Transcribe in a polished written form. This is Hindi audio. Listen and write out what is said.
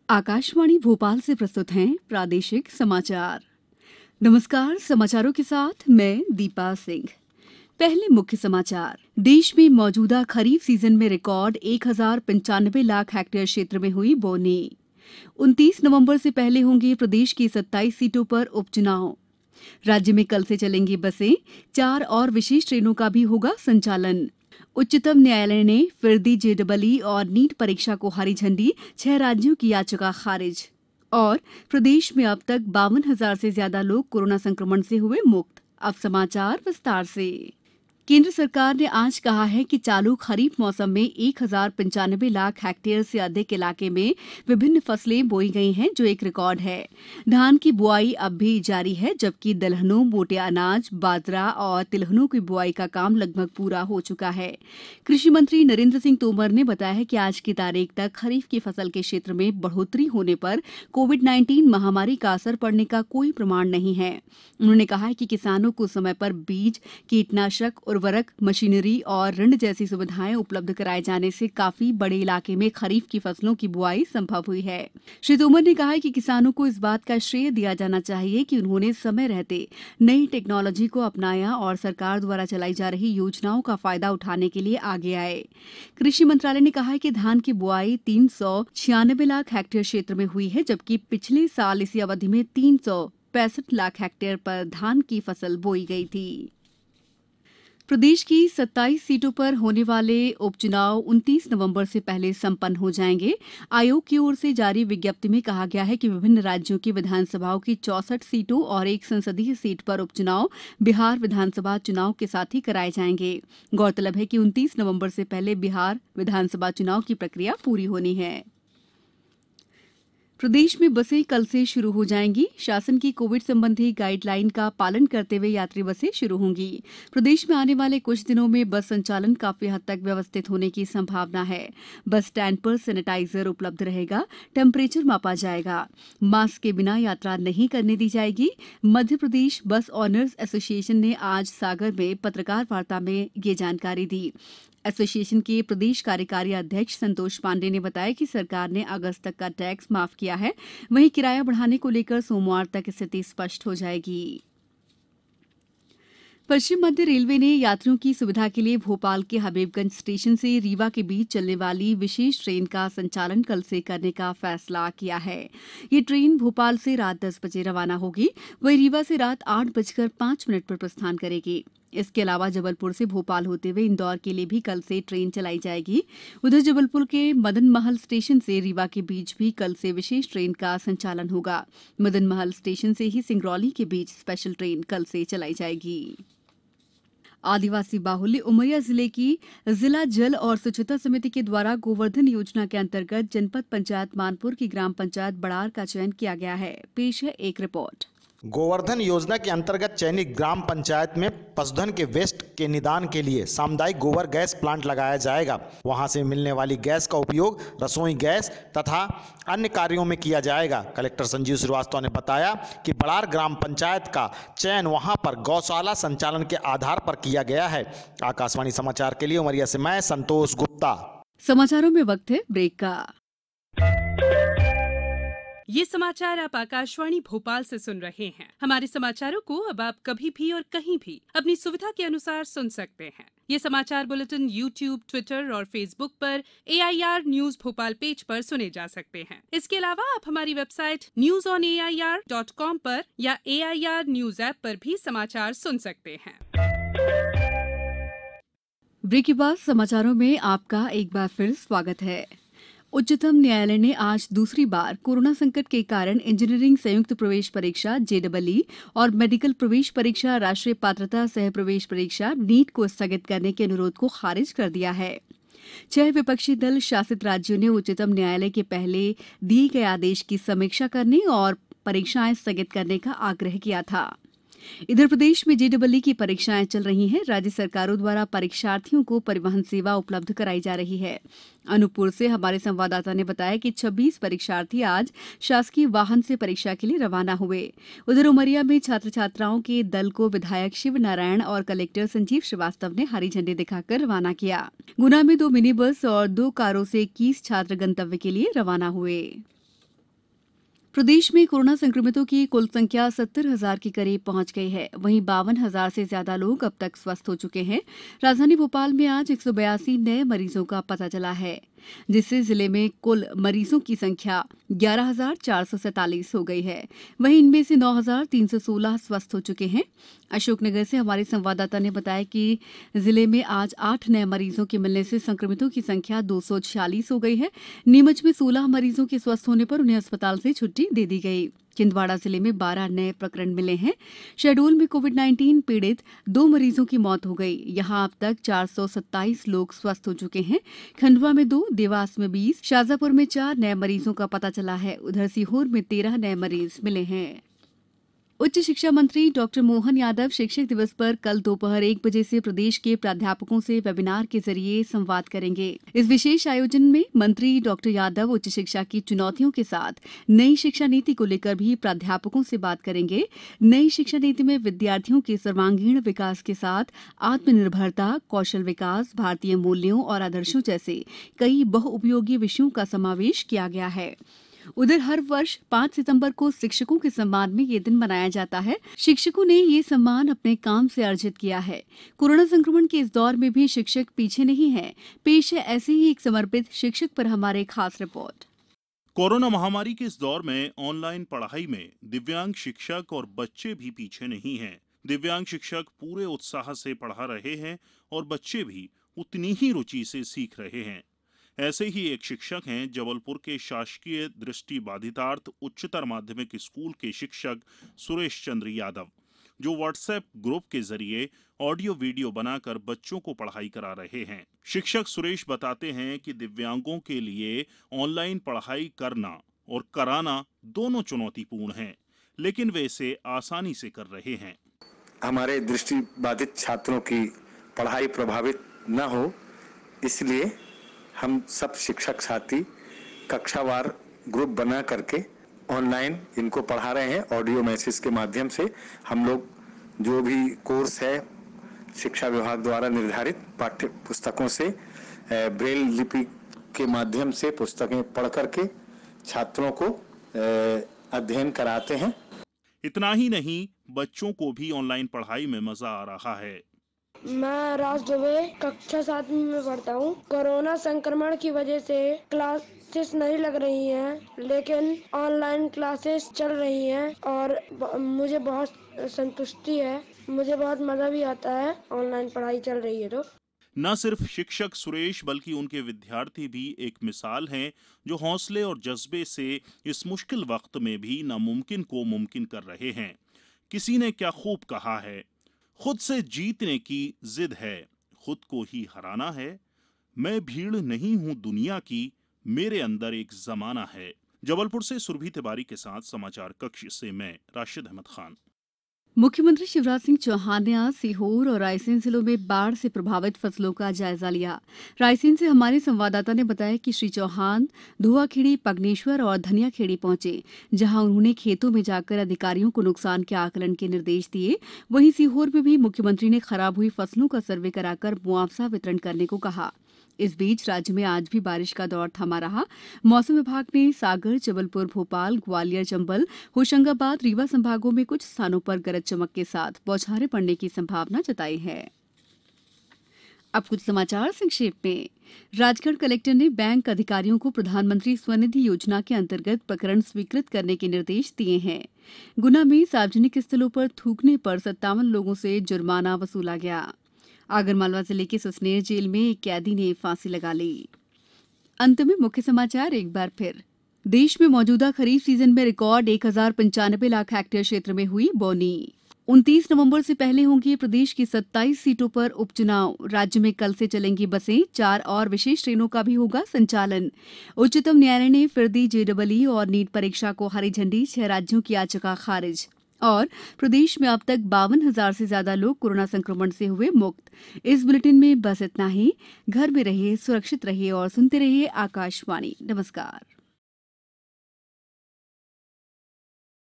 आकाशवाणी भोपाल से प्रस्तुत हैं प्रादेशिक समाचार। नमस्कार, समाचारों के साथ मैं दीपा सिंह। पहले मुख्य समाचार। देश में मौजूदा खरीफ सीजन में रिकॉर्ड 1095 लाख हेक्टेयर क्षेत्र में हुई बोनी। 29 नवंबर से पहले होंगे प्रदेश की 27 सीटों पर उपचुनाव। राज्य में कल से चलेंगी बसें, 4 और विशेष ट्रेनों का भी होगा संचालन। उच्चतम न्यायालय ने फिर दी जेईई और नीट परीक्षा को हरी झंडी, 6 राज्यों की याचिका खारिज। और प्रदेश में अब तक 52,000 से ज्यादा लोग कोरोना संक्रमण से हुए मुक्त। अब समाचार विस्तार से। केंद्र सरकार ने आज कहा है कि चालू खरीफ मौसम में 1095 लाख हेक्टेयर से अधिक इलाके में विभिन्न फसलें बोई गई हैं, जो एक रिकॉर्ड है। धान की बुआई अब भी जारी है, जबकि दलहनों, मोटे अनाज, बाजरा और तिलहनों की बुआई का काम लगभग पूरा हो चुका है। कृषि मंत्री नरेंद्र सिंह तोमर ने बताया है कि आज की तारीख तक खरीफ की फसल के क्षेत्र में बढ़ोतरी होने पर कोविड-19 महामारी का असर पड़ने का कोई प्रमाण नहीं है। उन्होंने कहा है कि किसानों को समय पर बीज, कीटनाशक, उर्वरक, मशीनरी और ऋण जैसी सुविधाएं उपलब्ध कराए जाने से काफी बड़े इलाके में खरीफ की फसलों की बुआई संभव हुई है। श्री तोमर ने कहा कि किसानों को इस बात का श्रेय दिया जाना चाहिए कि उन्होंने समय रहते नई टेक्नोलॉजी को अपनाया और सरकार द्वारा चलाई जा रही योजनाओं का फायदा उठाने के लिए आगे आए। कृषि मंत्रालय ने कहा है कि धान की बुआई 396 लाख हेक्टेयर क्षेत्र में हुई है, जबकि पिछले साल इसी अवधि में 365 लाख हेक्टेयर पर धान की फसल बोई गई थी। प्रदेश की 27 सीटों पर होने वाले उपचुनाव 29 नवंबर से पहले संपन्न हो जाएंगे। आयोग की ओर से जारी विज्ञप्ति में कहा गया है कि विभिन्न राज्यों की विधानसभाओं की 64 सीटों और एक संसदीय सीट पर उपचुनाव बिहार विधानसभा चुनाव के साथ ही कराए जाएंगे। गौरतलब है कि 29 नवंबर से पहले बिहार विधानसभा चुनाव की प्रक्रिया पूरी होनी है। प्रदेश में बसें कल से शुरू हो जाएंगी। शासन की कोविड संबंधी गाइडलाइन का पालन करते हुए यात्री बसें शुरू होंगी। प्रदेश में आने वाले कुछ दिनों में बस संचालन काफी हद तक व्यवस्थित होने की संभावना है। बस स्टैंड पर सैनिटाइजर उपलब्ध रहेगा, टेम्परेचर मापा जाएगा, मास्क के बिना यात्रा नहीं करने दी जाएगी। मध्य प्रदेश बस ऑनर्स एसोसिएशन ने आज सागर में पत्रकार वार्ता में ये जानकारी दी। एसोसिएशन के प्रदेश कार्यकारी अध्यक्ष संतोष पांडे ने बताया कि सरकार ने अगस्त तक का टैक्स माफ किया है। वहीं किराया बढ़ाने को लेकर सोमवार तक स्थिति स्पष्ट हो जाएगी। पश्चिम मध्य रेलवे ने यात्रियों की सुविधा के लिए भोपाल के हबीबगंज स्टेशन से रीवा के बीच चलने वाली विशेष ट्रेन का संचालन कल से करने का फैसला किया है। ये ट्रेन भोपाल से रात 10 बजे रवाना होगी, वहीं रीवा से रात 8:05 पर प्रस्थान करेगी। इसके अलावा जबलपुर से भोपाल होते हुए इंदौर के लिए भी कल से ट्रेन चलाई जाएगी। उधर जबलपुर के मदन महल स्टेशन से रीवा के बीच भी कल से विशेष ट्रेन का संचालन होगा। मदन महल स्टेशन से ही सिंगरौली के बीच स्पेशल ट्रेन कल से चलाई जाएगी। आदिवासी बाहुल्य उमरिया जिले की जिला जल और स्वच्छता समिति के द्वारा गोवर्धन योजना के अंतर्गत जनपद पंचायत मानपुर की ग्राम पंचायत बड़ार का चयन किया गया है। पेश है एक रिपोर्ट। गोवर्धन योजना के अंतर्गत चयनित ग्राम पंचायत में पशुधन के वेस्ट के निदान के लिए सामुदायिक गोबर गैस प्लांट लगाया जाएगा। वहां से मिलने वाली गैस का उपयोग रसोई गैस तथा अन्य कार्यों में किया जाएगा। कलेक्टर संजीव श्रीवास्तव ने बताया कि बड़ार ग्राम पंचायत का चयन वहां पर गौशाला संचालन के आधार पर किया गया है। आकाशवाणी समाचार के लिए उमरिया से मैं संतोष गुप्ता। समाचारों में वक्त है ब्रेक का। ये समाचार आप आकाशवाणी भोपाल से सुन रहे हैं। हमारे समाचारों को अब आप कभी भी और कहीं भी अपनी सुविधा के अनुसार सुन सकते हैं। ये समाचार बुलेटिन YouTube, ट्विटर और फेसबुक पर AIR न्यूज भोपाल पेज पर सुने जा सकते हैं। इसके अलावा आप हमारी वेबसाइट newsonair.com पर या AIR न्यूज ऐप पर भी समाचार सुन सकते हैं। ब्रेक के बाद समाचारों में आपका एक बार फिर स्वागत है। उच्चतम न्यायालय ने आज दूसरी बार कोरोना संकट के कारण इंजीनियरिंग संयुक्त प्रवेश परीक्षा JEE और मेडिकल प्रवेश परीक्षा राष्ट्रीय पात्रता सह प्रवेश परीक्षा नीट को स्थगित करने के अनुरोध को खारिज कर दिया है। 6 विपक्षी दल शासित राज्यों ने उच्चतम न्यायालय के पहले दिए गए आदेश की समीक्षा करने और परीक्षाएं स्थगित करने का आग्रह किया था। इधर प्रदेश में JEE की परीक्षाएं चल रही हैं। राज्य सरकारों द्वारा परीक्षार्थियों को परिवहन सेवा उपलब्ध कराई जा रही है। अनूपपुर से हमारे संवाददाता ने बताया कि 26 परीक्षार्थी आज शासकीय वाहन से परीक्षा के लिए रवाना हुए। उधर उमरिया में छात्र छात्राओं के दल को विधायक शिव नारायण और कलेक्टर संजीव श्रीवास्तव ने हरी झंडी दिखाकर रवाना किया। गुना में 2 मिनी बस और 2 कारों से 21 छात्र गंतव्य के लिए रवाना हुए। प्रदेश में कोरोना संक्रमितों की कुल संख्या 70,000 के करीब पहुंच गई है। वहीं 52,000 से ज्यादा लोग अब तक स्वस्थ हो चुके हैं। राजधानी भोपाल में आज 182 नए मरीजों का पता चला है, जिससे जिले में कुल मरीजों की संख्या 11,447 हो गई है। वहीं इनमें से 9,316 स्वस्थ हो चुके हैं। अशोकनगर से हमारे संवाददाता ने बताया कि जिले में आज 8 नए मरीजों के मिलने से संक्रमितों की संख्या 246 हो गई है। नीमच में 16 मरीजों के स्वस्थ होने पर उन्हें अस्पताल से छुट्टी दे दी गई। छिंदवाड़ा जिले में 12 नए प्रकरण मिले हैं। शहडोल में कोविड-19 पीड़ित 2 मरीजों की मौत हो गई। यहां अब तक 427 लोग स्वस्थ हो चुके हैं। खंडवा में 2, देवास में 20, शाजापुर में 4 नए मरीजों का पता चला है। उधर सीहोर में 13 नए मरीज मिले हैं। उच्च शिक्षा मंत्री डॉक्टर मोहन यादव शिक्षक दिवस पर कल दोपहर 1 बजे से प्रदेश के प्राध्यापकों से वेबिनार के जरिए संवाद करेंगे। इस विशेष आयोजन में मंत्री डॉक्टर यादव उच्च शिक्षा की चुनौतियों के साथ नई शिक्षा नीति को लेकर भी प्राध्यापकों से बात करेंगे। नई शिक्षा नीति में विद्यार्थियों के सर्वांगीण विकास के साथ आत्मनिर्भरता, कौशल विकास, भारतीय मूल्यों और आदर्शों जैसे कई बहुउपयोगी विषयों का समावेश किया गया है। उधर हर वर्ष 5 सितंबर को शिक्षकों के सम्मान में ये दिन मनाया जाता है। शिक्षकों ने ये सम्मान अपने काम से अर्जित किया है। कोरोना संक्रमण के इस दौर में भी शिक्षक पीछे नहीं है। पेश है ऐसे ही एक समर्पित शिक्षक पर हमारे खास रिपोर्ट। कोरोना महामारी के इस दौर में ऑनलाइन पढ़ाई में दिव्यांग शिक्षक और बच्चे भी पीछे नहीं हैं। दिव्यांग शिक्षक पूरे उत्साह से पढ़ा रहे हैं और बच्चे भी उतनी ही रुचि से सीख रहे हैं। ऐसे ही एक शिक्षक हैं जबलपुर के शासकीय दृष्टिबाधितार्थ उच्चतर माध्यमिक स्कूल के शिक्षक सुरेश चंद्र यादव, जो व्हाट्सएप ग्रुप के जरिए ऑडियो वीडियो बनाकर बच्चों को पढ़ाई करा रहे हैं। शिक्षक सुरेश बताते हैं कि दिव्यांगों के लिए ऑनलाइन पढ़ाई करना और कराना दोनों चुनौतीपूर्ण हैं, लेकिन वे इसे आसानी से कर रहे हैं। हमारे दृष्टिबाधित छात्रों की पढ़ाई प्रभावित न हो, इसलिए हम सब शिक्षक साथी कक्षावार ग्रुप बना करके ऑनलाइन इनको पढ़ा रहे हैं। ऑडियो मैसेज के माध्यम से हम लोग जो भी कोर्स है शिक्षा विभाग द्वारा निर्धारित पाठ्य पुस्तकों से ब्रेल लिपि के माध्यम से पुस्तकें पढ़ करके छात्रों को अध्ययन कराते हैं। इतना ही नहीं, बच्चों को भी ऑनलाइन पढ़ाई में मजा आ रहा है। मैं राज दुबे कक्षा 7वीं में पढ़ता हूँ। कोरोना संक्रमण की वजह से क्लासेस नहीं लग रही हैं, लेकिन ऑनलाइन क्लासेस चल रही हैं और मुझे बहुत संतुष्टि है। मुझे बहुत मजा भी आता है ऑनलाइन पढ़ाई चल रही है तो। न सिर्फ शिक्षक सुरेश बल्कि उनके विद्यार्थी भी एक मिसाल हैं, जो हौसले और जज्बे से इस मुश्किल वक्त में भी नामुमकिन को मुमकिन कर रहे हैं। किसी ने क्या खूब कहा है, खुद से जीतने की जिद है, खुद को ही हराना है। मैं भीड़ नहीं हूं दुनिया की, मेरे अंदर एक जमाना है। जबलपुर से सुरभि तिवारी के साथ समाचार कक्ष से मैं राशिद अहमद खान। मुख्यमंत्री शिवराज सिंह चौहान ने आज सीहोर और रायसेन जिलों में बाढ़ से प्रभावित फसलों का जायजा लिया। रायसेन से हमारे संवाददाता ने बताया कि श्री चौहान धुआखेड़ी, पगनेश्वर और धनियाखेड़ी पहुंचे, जहां उन्होंने खेतों में जाकर अधिकारियों को नुकसान के आकलन के निर्देश दिए। वहीं सीहोर में भी मुख्यमंत्री ने खराब हुई फसलों का सर्वे कराकर मुआवजा वितरण करने को कहा। इस बीच राज्य में आज भी बारिश का दौर थमा रहा। मौसम विभाग ने सागर, जबलपुर, भोपाल, ग्वालियर, चंबल, होशंगाबाद, रीवा संभागों में कुछ स्थानों पर गरज चमक के साथ बौछारें पड़ने की संभावना जताई है। अब कुछ समाचार संक्षेप में। राजगढ़ कलेक्टर ने बैंक अधिकारियों को प्रधानमंत्री स्वनिधि योजना के अंतर्गत प्रकरण स्वीकृत करने के निर्देश दिए हैं। गुना में सार्वजनिक स्थलों पर थूकने पर 57 लोगों से जुर्माना वसूला गया। आगरमालवा जिले के सुसनेर जेल में एक कैदी ने फांसी लगा ली। अंत में मुख्य समाचार एक बार फिर। देश में मौजूदा खरीफ सीजन में रिकॉर्ड 1,095 लाख हेक्टेयर क्षेत्र में हुई बोनी। 29 नवंबर से पहले होंगे प्रदेश की 27 सीटों पर उपचुनाव। राज्य में कल से चलेंगी बसें, 4 और विशेष ट्रेनों का भी होगा संचालन। उच्चतम न्यायालय ने फिर दी जेईई और नीट परीक्षा को हरी झंडी, 6 राज्यों की याचिका खारिज। और प्रदेश में अब तक 52,000 से ज्यादा लोग कोरोना संक्रमण से हुए मुक्त। इस बुलेटिन में बस इतना ही। घर में रहिए, सुरक्षित रहिए और सुनते रहिए आकाशवाणी। नमस्कार।